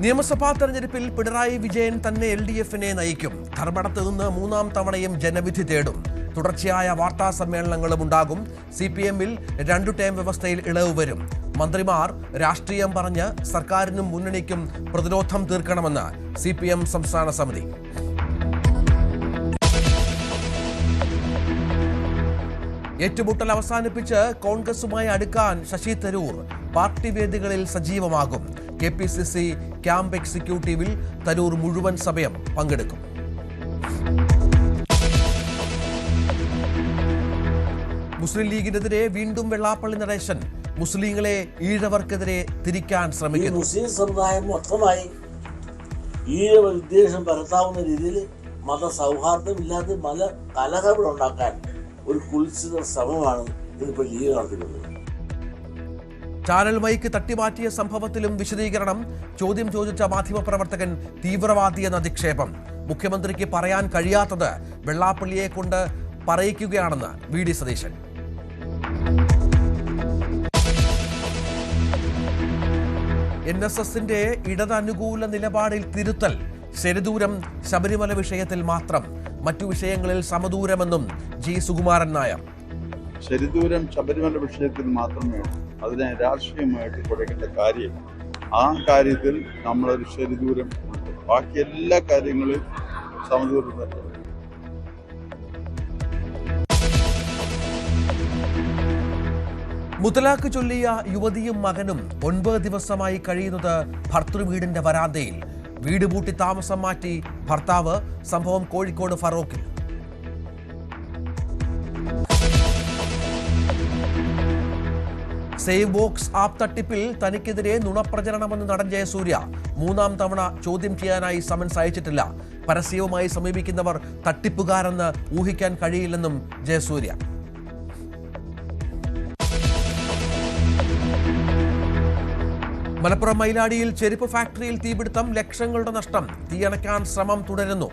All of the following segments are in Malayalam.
നിയമസഭാ തെരഞ്ഞെടുപ്പിൽ പിണറായി വിജയൻ തന്നെ LDF-നെ നയിക്കും. ധർമ്മടത്ത് നിന്ന് മൂന്നാം തവണയും ജനവിധി തേടും. തുടർച്ചയായ വാർത്താ സമ്മേളനങ്ങളും ഉണ്ടാകും. CPM-ൽ 2 ടേം വ്യവസ്ഥയിൽ ഇളവ് വരും. മന്ത്രിമാർ രാഷ്ട്രീയം പറഞ്ഞ് സർക്കാരിനും മുന്നണിക്കും പ്രതിരോധം തീർക്കണമെന്ന് CPM സംസ്ഥാന സമിതി. ഏറ്റുമുട്ടൽ അവസാനിപ്പിച്ച് കോൺഗ്രസുമായി അടുക്കാൻ ശശി തരൂർ പാർട്ടി വേദികളിൽ സജീവമാകും. KPCC ക്യാമ്പ് എക്സിക്യൂട്ടീവിൽ തരൂർ മുഴുവൻ സമയം പങ്കെടുക്കും. മുസ്ലിം ലീഗിനെതിരെ വീണ്ടും വെള്ളാപ്പള്ളി നടേശൻ മുസ്ലിങ്ങളെ ഈഴവർക്കെതിരെ തിരിക്കാൻ ശ്രമിക്കുന്നു. മുസ്ലിം സമുദായം മൊത്തമായി ഈഴവ വിദ്വേഷം പരത്താവുന്ന രീതിയിൽ മതസൗഹാർദ്ദമില്ലാതെ കലഹങ്ങൾ ഉണ്ടാക്കാൻ ഒരു കുൽസിത ശ്രമമാണ് ഇതിപ്പോൾ ലീഗ് നടത്തുന്നത്. ചാനൽ മൈക്ക് തട്ടിമാറ്റിയ സംഭവത്തിലും വിശദീകരണം. ചോദ്യം ചോദിച്ച മാധ്യമപ്രവർത്തകൻ തീവ്രവാദിയെന്ന അധിക്ഷേപം. മുഖ്യമന്ത്രിക്ക് പറയാൻ കഴിയാത്തത് വെള്ളാപ്പള്ളിയെ കൊണ്ട് പറയിക്കുകയാണെന്ന് VD സതീശൻ. NSSന്റെ ഇടതനുകൂല നിലപാടിൽ തിരുത്തൽ. ശരിദൂരം ശബരിമല വിഷയത്തിൽ മാത്രം, മറ്റു വിഷയങ്ങളിൽ സമദൂരമെന്നും G സുകുമാരൻ നായർ. ശരിദൂരം ശബരിമല വിഷയത്തിൽ മാത്രമേ ഉള്ളൂ. അതിനെ രാഷ്ട്രീയമായിട്ട് കൊടുക്കേണ്ട കാര്യം. ആ കാര്യത്തിൽ നമ്മളൊരു ശരിദൂരം ഉണ്ട്. ബാക്കി എല്ലാ കാര്യങ്ങളും സമദൂരം തന്നെ. മുത്തലാഖ് ചൊല്ലിയ യുവതിയും മകനും 9 ദിവസമായി കഴിയുന്നത് ഭർതൃവീടിന്റെ വരാന്തയിൽ. വീട് പൂട്ടി താമസം മാറ്റി ഭർത്താവ്. സംഭവം കോഴിക്കോട് ഫറോക്കിൽ. സേവ് ബോക്സ് ആപ്പ് തട്ടിപ്പിൽ തനിക്കെതിരെ നുണപ്രചരണമെന്ന് നടൻ ജയസൂര്യ. 3ാം തവണ ചോദ്യം ചെയ്യാനായി സമൻസ് അയച്ചിട്ടില്ല. പരസ്യവുമായി സമീപിക്കുന്നവർ തട്ടിപ്പുകാരെന്ന് ഊഹിക്കാൻ കഴിയില്ലെന്നും ജയസൂര്യ. മലപ്പുറം മൈലാടിയിൽ ചെരുപ്പ് ഫാക്ടറിയിൽ തീപിടുത്തം. ലക്ഷങ്ങളുടെ നഷ്ടം. തീയണയ്ക്കാൻ ശ്രമം തുടരുന്നു.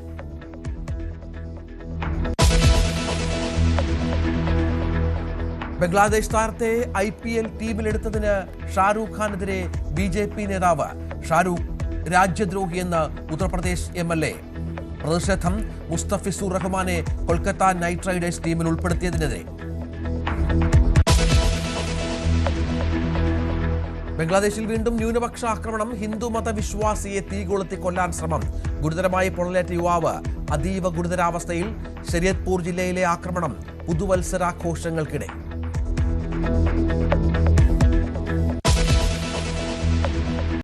ബംഗ്ലാദേശ് താരത്തെ IPL ടീമിലെടുത്തതിന് ഷാരൂഖ് ഖാനെതിരെ BJP നേതാവ്. ഷാരൂഖ് രാജ്യദ്രോഹിയെന്ന് ഉത്തർപ്രദേശ് MLA. പ്രതിഷേധം മുസ്തഫിസുർ റഹ്മാനെ കൊൽക്കത്ത നൈറ്റ് റൈഡേഴ്സ് ടീമിൽ ഉൾപ്പെടുത്തിയതിനെതിരെ. ബംഗ്ലാദേശിൽ വീണ്ടും ന്യൂനപക്ഷ ആക്രമണം. ഹിന്ദു മതവിശ്വാസിയെ തീകൊളുത്തി കൊല്ലാൻ ശ്രമം. ഗുരുതരമായി പൊള്ളലേറ്റ യുവാവ് അതീവ ഗുരുതരാവസ്ഥയിൽ. ശരിയത്പൂർ ജില്ലയിലെ ആക്രമണം പുതുവത്സരാഘോഷങ്ങൾക്കിടെ.